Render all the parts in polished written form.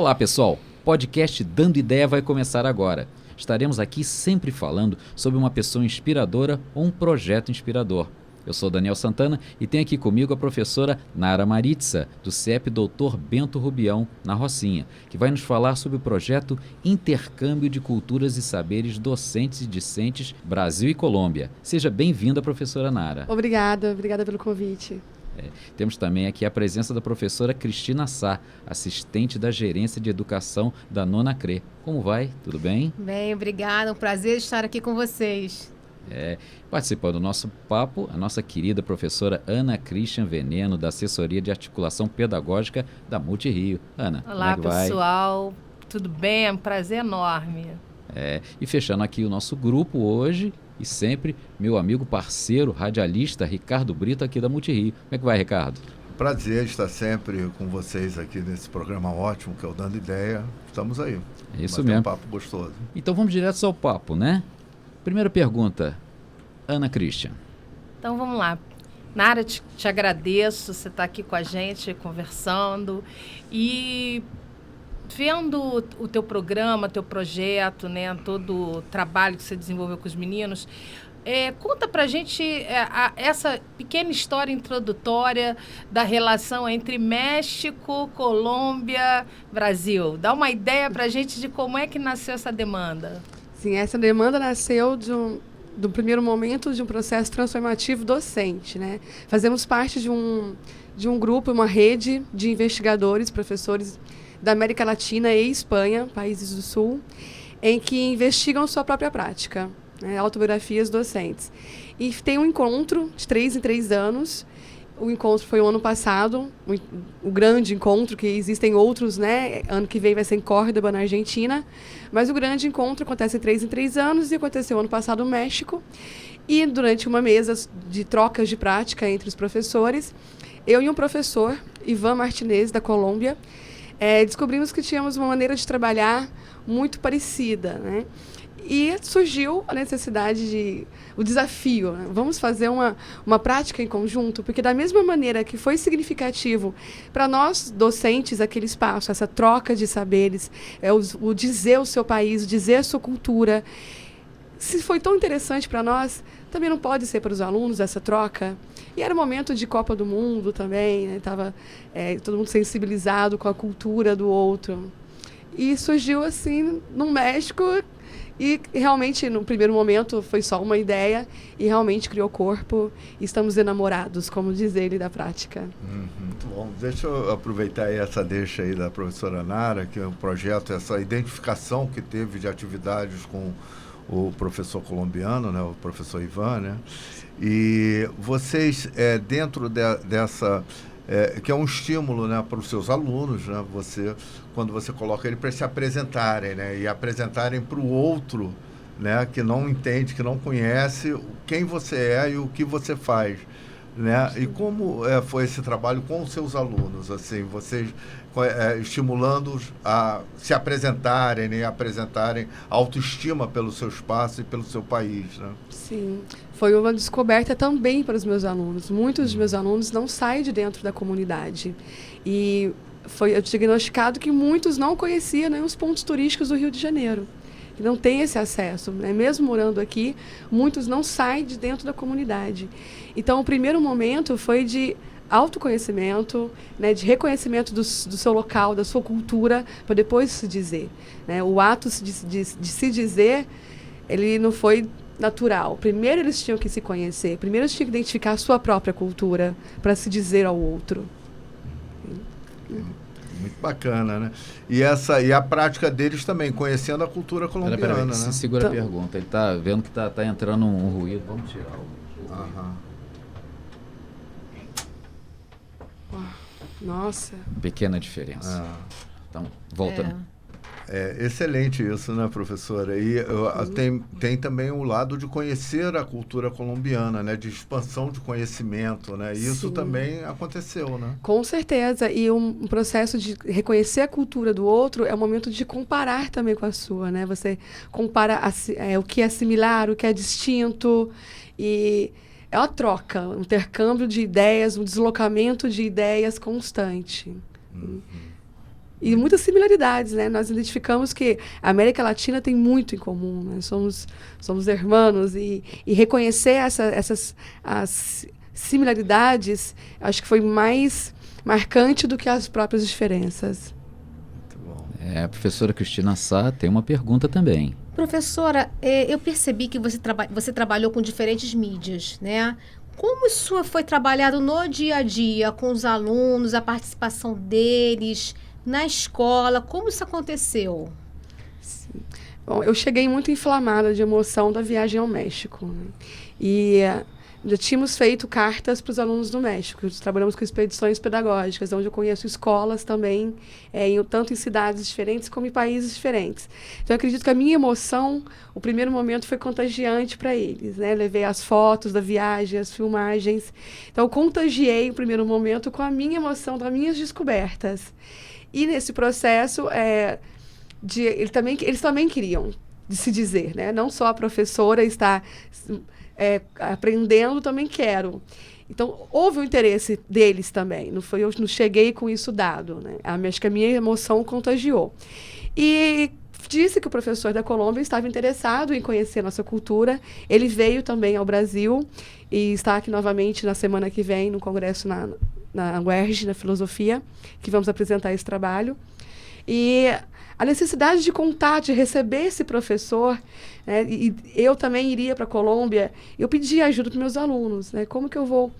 Olá, pessoal. Podcast Dando Ideia vai começar agora. Estaremos aqui sempre falando sobre uma pessoa inspiradora ou um projeto inspirador. Eu sou Daniel Santana e tenho aqui comigo a professora Nara Maritza, do CEP Dr. Bento Rubião, na Rocinha, que vai nos falar sobre o projeto Intercâmbio de Culturas e Saberes Docentes e Discentes Brasil e Colômbia. Seja bem-vinda, professora Nara. Obrigada pelo convite. Temos também aqui a presença da professora Cristina Sá, assistente da Gerência de Educação da Nona CRE. Como vai? Tudo bem? Bem, obrigada. Um prazer estar aqui com vocês. Participando do nosso papo, a nossa querida professora Ana Christian Veneno, da Assessoria de Articulação Pedagógica da Multirio. Ana, olá, como é que vai? Pessoal. Tudo bem? É um prazer enorme. E fechando aqui o nosso grupo hoje, e sempre, meu amigo parceiro, radialista Ricardo Brito, aqui da Multirio. Como é que vai, Ricardo? Prazer estar sempre com vocês aqui nesse programa ótimo, que é o Dando Ideia. Estamos aí. É isso mesmo. Um papo gostoso. Então vamos direto ao papo, né? Primeira pergunta, Ana Christian. Então vamos lá. Nara, te agradeço, você está aqui com a gente, conversando. E vendo o teu programa, teu projeto, né, todo o trabalho que você desenvolveu com os meninos, conta pra gente essa pequena história introdutória da relação entre México, Colômbia, Brasil. Dá uma ideia pra gente de como é que nasceu essa demanda. Sim, essa demanda nasceu do primeiro momento de um processo transformativo docente, né? Fazemos parte de um grupo, uma rede de investigadores, professores da América Latina e Espanha, países do Sul, em que investigam sua própria prática, né, autobiografias docentes. E tem um encontro de 3 em 3 anos. O encontro foi o ano passado, o grande encontro, que existem outros, né? Ano que vem vai ser em Córdoba, na Argentina. Mas o grande encontro acontece de 3 em 3 anos e aconteceu ano passado no México. E durante uma mesa de trocas de prática entre os professores, eu e um professor, Ivan Martinez, da Colômbia, descobrimos que tínhamos uma maneira de trabalhar muito parecida, né? E surgiu a necessidade o desafio, né? Vamos fazer uma prática em conjunto, porque da mesma maneira que foi significativo para nós docentes aquele espaço, essa troca de saberes, o dizer o seu país, o dizer a sua cultura, se foi tão interessante para nós, também não pode ser para os alunos essa troca. E era um momento de Copa do Mundo também, né? Tava todo mundo sensibilizado com a cultura do outro. E surgiu assim no México e realmente no primeiro momento foi só uma ideia e realmente criou corpo e estamos enamorados, como diz ele, da prática. Muito bom. Deixa eu aproveitar aí essa deixa aí da professora Nara, que é um projeto, essa identificação que teve de atividades com o professor colombiano, né, o professor Ivan, né? E vocês, dentro dessa, que é um estímulo, né, para os seus alunos, né, quando você coloca ele para se apresentarem, né, e apresentarem para o outro, né, que não entende, que não conhece quem você é e o que você faz, né? E como foi esse trabalho com os seus alunos, assim, vocês estimulando-os a se apresentarem, né, apresentarem autoestima pelo seu espaço e pelo seu país, né? Sim, foi uma descoberta também para os meus alunos. Muitos dos meus alunos não saem de dentro da comunidade e foi diagnosticado que muitos não conheciam, né, os pontos turísticos do Rio de Janeiro. Não tem esse acesso, né? Mesmo morando aqui, muitos não saem de dentro da comunidade. Então, o primeiro momento foi de autoconhecimento, né, de reconhecimento do seu local, da sua cultura, para depois se dizer, né? O ato de se dizer, ele não foi natural. Primeiro eles tinham que se conhecer, primeiro eles tinham que identificar a sua própria cultura para se dizer ao outro. Muito bacana, né? E a prática deles também, conhecendo a cultura colombiana, Pera, né? Segura a pergunta. Ele está vendo que tá entrando um ruído. Vamos tirar o ruído. Nossa. Pequena diferença. Então, voltando. Excelente isso, né, professora? E tem também o lado de conhecer a cultura colombiana, né? De expansão de conhecimento, né? E isso também aconteceu, né? Com certeza. E um processo de reconhecer a cultura do outro é um momento de comparar também com a sua, né? Você compara o que é similar, o que é distinto. E é uma troca, um intercâmbio de ideias, um deslocamento de ideias constante. E muitas similaridades, né? Nós identificamos que a América Latina tem muito em comum, né? Somos irmãos e reconhecer as similaridades, acho que foi mais marcante do que as próprias diferenças. Muito bom. A professora Cristina Sá tem uma pergunta também. Professora, eu percebi que você trabalhou com diferentes mídias, né? Como isso foi trabalhado no dia a dia com os alunos, a participação deles na escola? Como isso aconteceu? Sim. Bom, eu cheguei muito inflamada de emoção da viagem ao México, né? E já tínhamos feito cartas para os alunos do México. Trabalhamos com expedições pedagógicas, onde eu conheço escolas também, tanto em cidades diferentes como em países diferentes. Então, eu acredito que a minha emoção, o primeiro momento, foi contagiante para eles, né? Levei as fotos da viagem, as filmagens. Então, eu contagiei o primeiro momento com a minha emoção, das minhas descobertas. E nesse processo, eles também queriam se dizer, né? Não só a professora está aprendendo, também quero. Então, houve o interesse deles também. Eu não cheguei com isso dado, né? Acho que a minha emoção contagiou. E disse que o professor da Colômbia estava interessado em conhecer a nossa cultura. Ele veio também ao Brasil e está aqui novamente na semana que vem, no congresso na UERJ, na Filosofia, que vamos apresentar esse trabalho. E a necessidade de contar, de receber esse professor, né? E eu também iria para a Colômbia, eu pedi ajuda para meus alunos, né? Como que eu vou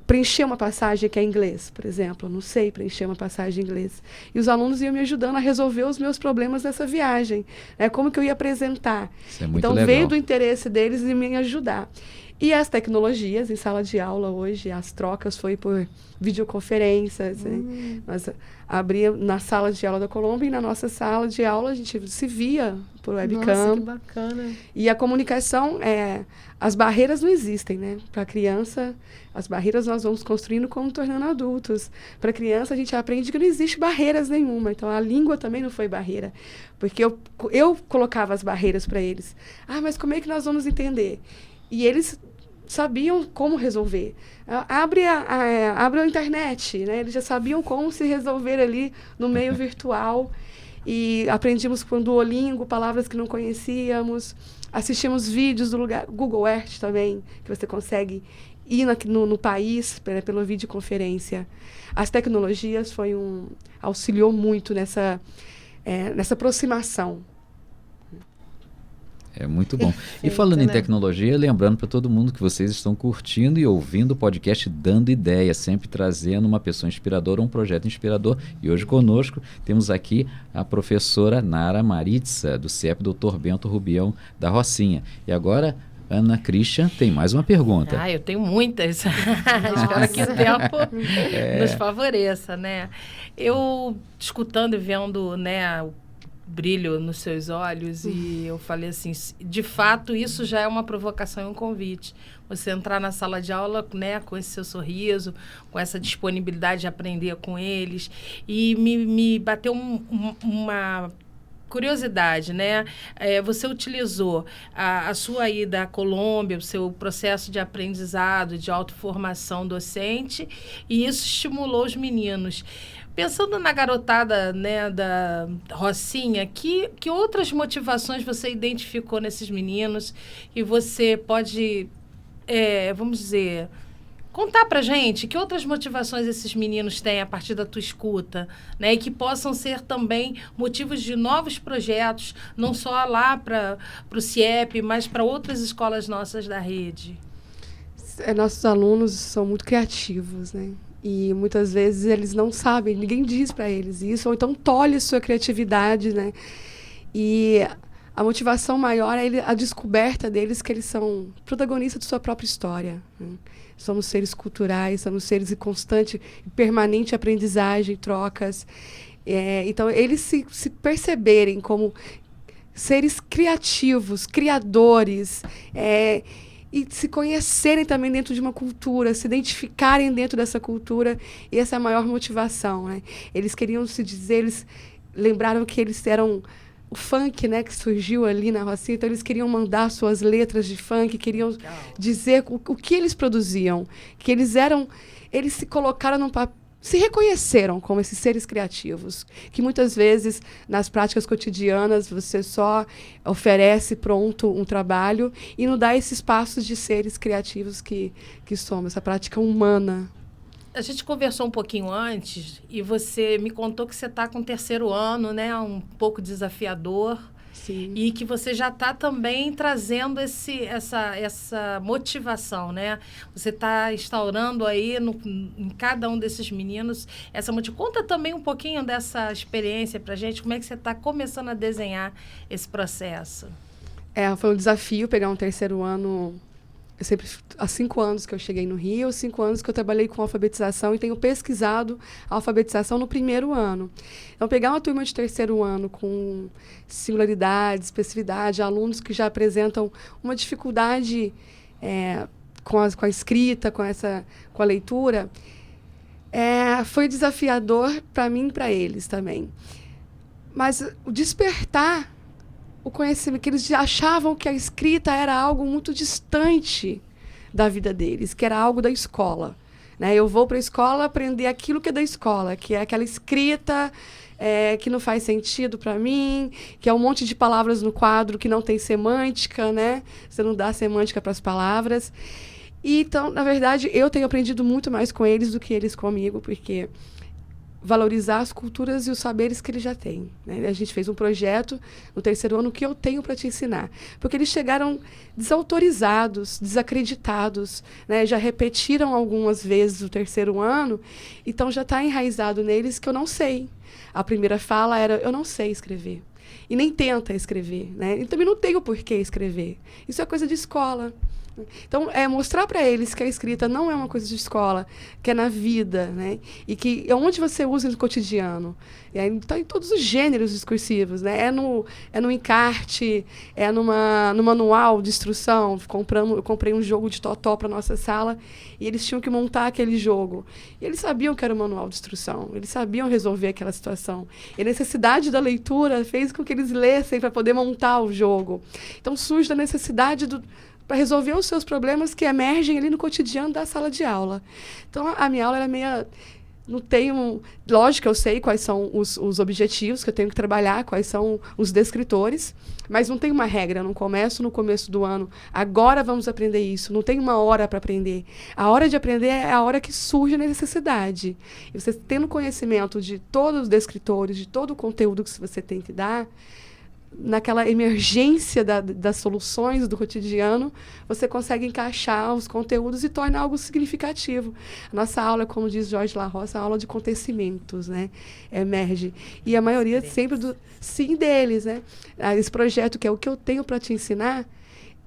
preencher uma passagem que é em inglês, por exemplo? Eu não sei preencher uma passagem em inglês. E os alunos iam me ajudando a resolver os meus problemas nessa viagem, né? Como que eu ia apresentar? Isso é muito então, legal. veio do interesse deles em me ajudar. E as tecnologias em sala de aula hoje, as trocas foi por videoconferências. Né? Nós abríamos na sala de aula da Colômbia e na nossa sala de aula a gente se via por webcam. Nossa, que bacana. E a comunicação, as barreiras não existem, né? Para a criança, as barreiras nós vamos construindo como tornando adultos. Para a criança, a gente aprende que não existe barreiras nenhuma. Então, a língua também não foi barreira. Porque eu colocava as barreiras para eles. Mas como é que nós vamos entender? E eles sabiam como resolver. Abre a internet, né? Eles já sabiam como se resolver ali no meio virtual. E aprendimos com o Duolingo, palavras que não conhecíamos. Assistimos vídeos do Google Earth também, que você consegue ir no país pela videoconferência. As tecnologias auxiliou muito nessa aproximação. É muito bom. E falando em tecnologia, lembrando para todo mundo que vocês estão curtindo e ouvindo o podcast Dando Ideia, sempre trazendo uma pessoa inspiradora, um projeto inspirador. E hoje conosco temos aqui a professora Nara Maritza, do CIEP Dr. Bento Rubião da Rocinha. E agora, Ana Christian tem mais uma pergunta. Eu tenho muitas. Espero que o tempo nos favoreça, né? Eu, escutando e vendo, né, o brilho nos seus olhos, e eu falei assim, de fato, isso já é uma provocação e um convite. Você entrar na sala de aula, né, com esse seu sorriso, com essa disponibilidade de aprender com eles, e me bateu uma curiosidade, né? Você utilizou a sua ida à Colômbia, o seu processo de aprendizado, de autoformação docente, e isso estimulou os meninos. Pensando na garotada, né, da Rocinha, que outras motivações você identificou nesses meninos e você pode, vamos dizer, contar pra gente que outras motivações esses meninos têm a partir da tua escuta, né, e que possam ser também motivos de novos projetos, não só lá para o CIEP, mas para outras escolas nossas da rede? Nossos alunos são muito criativos, né? E muitas vezes eles não sabem, ninguém diz para eles isso, ou então tolhe sua criatividade, né? E a motivação maior é a descoberta deles que eles são protagonistas de sua própria história, né? Somos seres culturais, somos seres em constante e permanente aprendizagem, trocas. Então, eles se perceberem como seres criativos, criadores, e se conhecerem também dentro de uma cultura, se identificarem dentro dessa cultura, e essa é a maior motivação, né? Eles queriam se dizer, eles lembraram que eles eram o funk, né, que surgiu ali na Rocinha, então eles queriam mandar suas letras de funk, queriam dizer o que eles produziam, que eles se colocaram se reconheceram como esses seres criativos, que muitas vezes, nas práticas cotidianas, você só oferece pronto um trabalho e não dá esses passos de seres criativos que somos, essa prática humana. A gente conversou um pouquinho antes e você me contou que você está com o 3º ano, né? Um pouco desafiador. Sim. E que você já está também trazendo essa motivação, né? Você está instaurando aí em cada um desses meninos essa motivação. Conta também um pouquinho dessa experiência para a gente, como é que você está começando a desenhar esse processo. Foi um desafio pegar um 3º ano. Há 5 anos que eu cheguei no Rio, 5 anos que eu trabalhei com alfabetização e tenho pesquisado a alfabetização no 1º ano. Então, pegar uma turma de 3º ano com singularidade, especificidade, alunos que já apresentam uma dificuldade com a escrita, com a leitura, foi desafiador para mim e para eles também. Mas o despertar o conhecimento, que eles achavam que a escrita era algo muito distante da vida deles, que era algo da escola. Né? Eu vou para a escola aprender aquilo que é da escola, que é aquela escrita que não faz sentido para mim, que é um monte de palavras no quadro que não tem semântica, né? Você não dá semântica para as palavras. E, então, na verdade, eu tenho aprendido muito mais com eles do que eles comigo, porque valorizar as culturas e os saberes que eles já têm. Né? A gente fez um projeto no 3º ano, que eu tenho para te ensinar. Porque eles chegaram desautorizados, desacreditados, né? Já repetiram algumas vezes o 3º ano, então já está enraizado neles que eu não sei. A primeira fala era, eu não sei escrever. E nem tenta escrever. Né? E também não tenho por que escrever. Isso é coisa de escola. Então, mostrar para eles que a escrita não é uma coisa de escola, que é na vida, né? E que é onde você usa no cotidiano. Está em todos os gêneros discursivos, né? É no encarte, no manual de instrução. Eu comprei um jogo de totó para nossa sala e eles tinham que montar aquele jogo. E eles sabiam que era o manual de instrução, eles sabiam resolver aquela situação. E a necessidade da leitura fez com que eles lessem para poder montar o jogo. Então, surge a necessidade para resolver os seus problemas que emergem ali no cotidiano da sala de aula. Então, a minha aula era meio... Não tenho... Lógico, eu sei quais são os objetivos que eu tenho que trabalhar, quais são os descritores, mas não tem uma regra. Eu não começo no começo do ano. Agora vamos aprender isso. Não tem uma hora para aprender. A hora de aprender é a hora que surge a necessidade. E você tendo conhecimento de todos os descritores, de todo o conteúdo que você tem que dar, naquela emergência das soluções do cotidiano, você consegue encaixar os conteúdos e torna algo significativo. A nossa aula, como diz Jorge La Roça, é uma aula de acontecimentos, né? Emerge. E a maioria sempre deles, né? Esse projeto, que é o que eu tenho para te ensinar,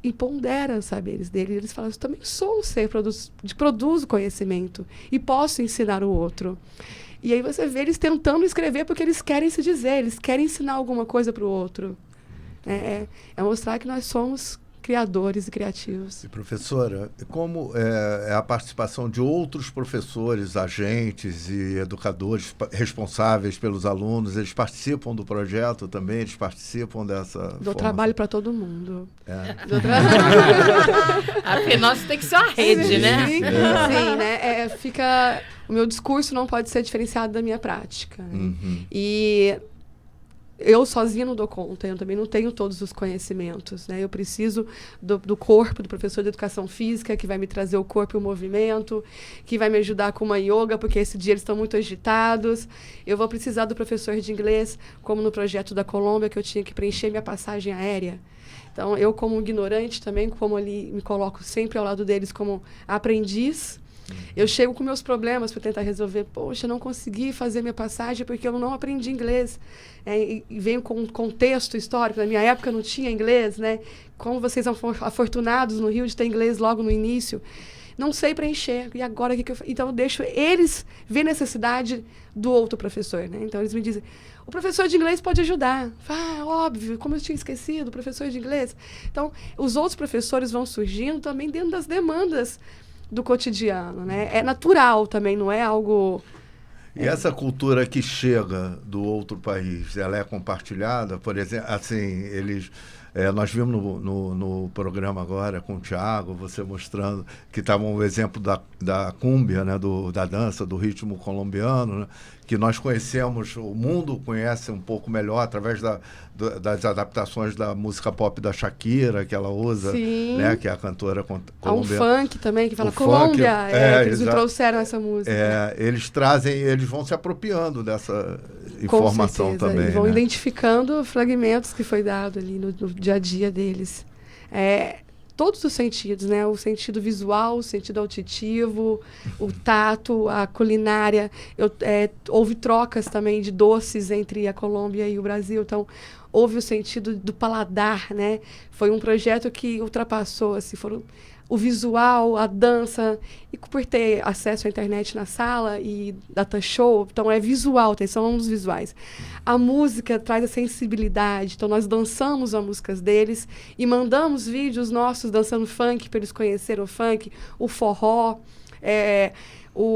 e pondera os saberes dele. Eles falam, eu também sou um ser que produz conhecimento e posso ensinar o outro. E aí você vê eles tentando escrever porque eles querem se dizer, eles querem ensinar alguma coisa para o outro. É mostrar que nós somos criadores e criativos. E, professora, como é a participação de outros professores, agentes e educadores responsáveis pelos alunos? Eles participam do projeto também? Eles participam dessa Dou trabalho para todo mundo. Afinal, isso tem que ser uma rede, né? Sim, né? O meu discurso não pode ser diferenciado da minha prática. Né? Uhum. E eu sozinha não dou conta, eu também não tenho todos os conhecimentos. Né? Eu preciso do corpo, do professor de educação física, que vai me trazer o corpo e o movimento, que vai me ajudar com uma yoga, porque esse dia eles estão muito agitados. Eu vou precisar do professor de inglês, como no projeto da Colômbia, que eu tinha que preencher minha passagem aérea. Então, eu, como ignorante também, como ali me coloco sempre ao lado deles como aprendiz, eu chego com meus problemas para tentar resolver. Poxa, eu não consegui fazer minha passagem porque eu não aprendi inglês. E venho com um contexto histórico. Na minha época não tinha inglês, né? Como vocês são afortunados no Rio de ter inglês logo no início. Não sei preencher. E agora, o que eu faço? Então, eu deixo eles ver necessidade do outro professor. Né? Então, eles me dizem, o professor de inglês pode ajudar. Óbvio, como eu tinha esquecido, o professor de inglês. Então, os outros professores vão surgindo também dentro das demandas do cotidiano, né? É natural também, não é algo... E essa cultura que chega do outro país, ela é compartilhada? Por exemplo, assim, eles Nós vimos no programa agora com o Thiago, você mostrando que estava um exemplo da cúmbia, né, da dança, do ritmo colombiano, né, que nós conhecemos, o mundo conhece um pouco melhor através das adaptações da música pop da Shakira, que ela usa, né, que é a cantora colombiana. Há um funk também, que fala o Colômbia, funk, que eles me trouxeram essa música. Eles vão se apropriando dessa informação também. E vão né? identificando fragmentos que foi dado ali no dia a dia deles. Todos os sentidos, né? O sentido visual, o sentido auditivo, o tato, a culinária. Houve trocas também de doces entre a Colômbia e o Brasil. Então, houve o sentido do paladar, né? Foi um projeto que ultrapassou, assim, o visual, a dança, e por ter acesso à internet na sala e data show, então é visual, são os visuais. A música traz a sensibilidade, então nós dançamos as músicas deles e mandamos vídeos nossos dançando funk para eles conhecerem o funk, o forró,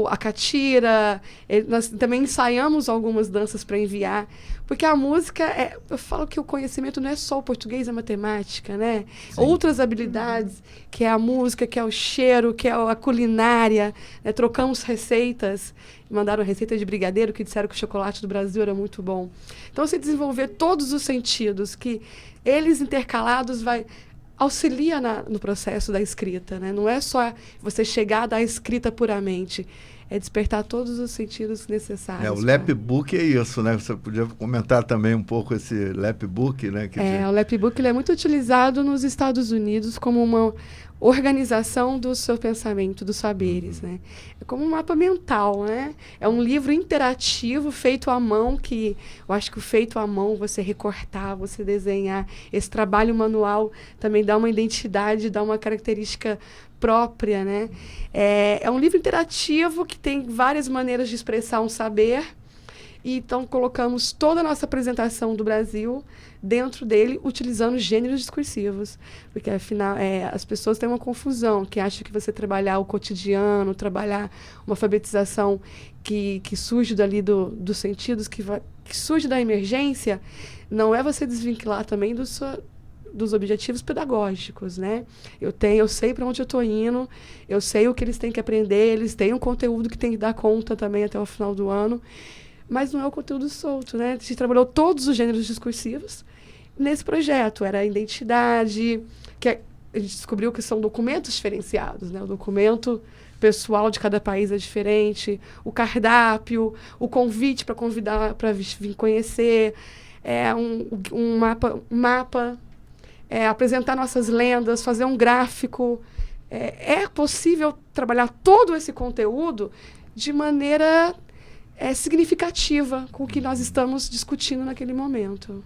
a catira. Nós também ensaiamos algumas danças para enviar, porque a música, eu falo que o conhecimento não é só o português, a matemática, né? Sim. Outras habilidades, que é a música, que é o cheiro, que é a culinária, né? Trocamos receitas, mandaram receita de brigadeiro, que disseram que o chocolate do Brasil era muito bom. Então, se desenvolver todos os sentidos, que eles intercalados auxilia no processo da escrita, né? Não é só você chegar da escrita puramente, é despertar todos os sentidos necessários. O Lapbook é isso, né? Você podia comentar também um pouco esse Lapbook, né? O Lapbook ele é muito utilizado nos Estados Unidos como uma organização do seu pensamento, dos saberes, né? É como um mapa mental, né? É um livro interativo feito à mão, que eu acho que o feito à mão, você recortar, você desenhar, esse trabalho manual também dá uma identidade, dá uma característica própria, né? É um livro interativo que tem várias maneiras de expressar um saber. E então colocamos toda a nossa apresentação do Brasil dentro dele, utilizando gêneros discursivos. Porque, afinal, as pessoas têm uma confusão, que acham que você trabalhar o cotidiano, trabalhar uma alfabetização que surge dali dos sentidos, que surge da emergência, não é você desvincular também dos objetivos pedagógicos, né? Eu sei para onde eu estou indo, eu sei o que eles têm que aprender, eles têm um conteúdo que tem que dar conta também até o final do ano, mas não é o conteúdo solto, né? A gente trabalhou todos os gêneros discursivos nesse projeto. Era a identidade, que a gente descobriu que são documentos diferenciados, né? O documento pessoal de cada país é diferente, o cardápio, o convite para convidar para vir conhecer, um mapa, apresentar nossas lendas, fazer um gráfico. É possível trabalhar todo esse conteúdo de maneira significativa com o que nós estamos discutindo naquele momento.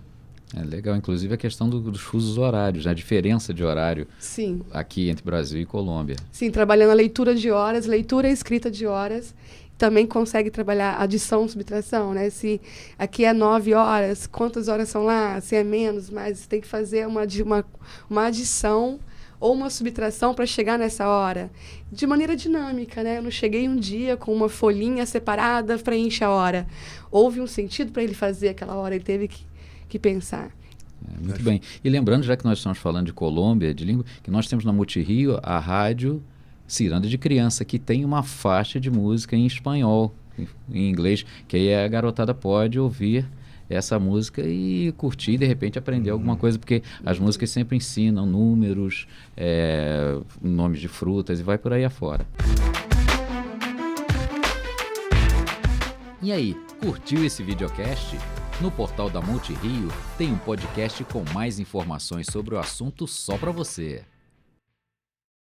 Legal, inclusive a questão dos fusos horários, né? A diferença de horário. Sim. Aqui entre Brasil e Colômbia. Sim, trabalhando a leitura de horas, leitura e escrita de horas. Também consegue trabalhar adição, subtração, né? Se aqui é 9 horas, quantas horas são lá? Se é menos, mais, você tem que fazer uma adição ou uma subtração para chegar nessa hora. De maneira dinâmica, né? Eu não cheguei um dia com uma folhinha separada, preenche a hora. Houve um sentido para ele fazer aquela hora, ele teve que pensar. Muito bem. E lembrando, já que nós estamos falando de Colômbia, de língua, que nós temos na Multirio a rádio Ciranda de Criança, que tem uma faixa de música em espanhol, em inglês, que aí a garotada pode ouvir essa música e curtir e de repente aprender alguma coisa, porque as músicas sempre ensinam números, nomes de frutas e vai por aí afora. E aí, curtiu esse videocast? No portal da Multirio tem um podcast com mais informações sobre o assunto só para você.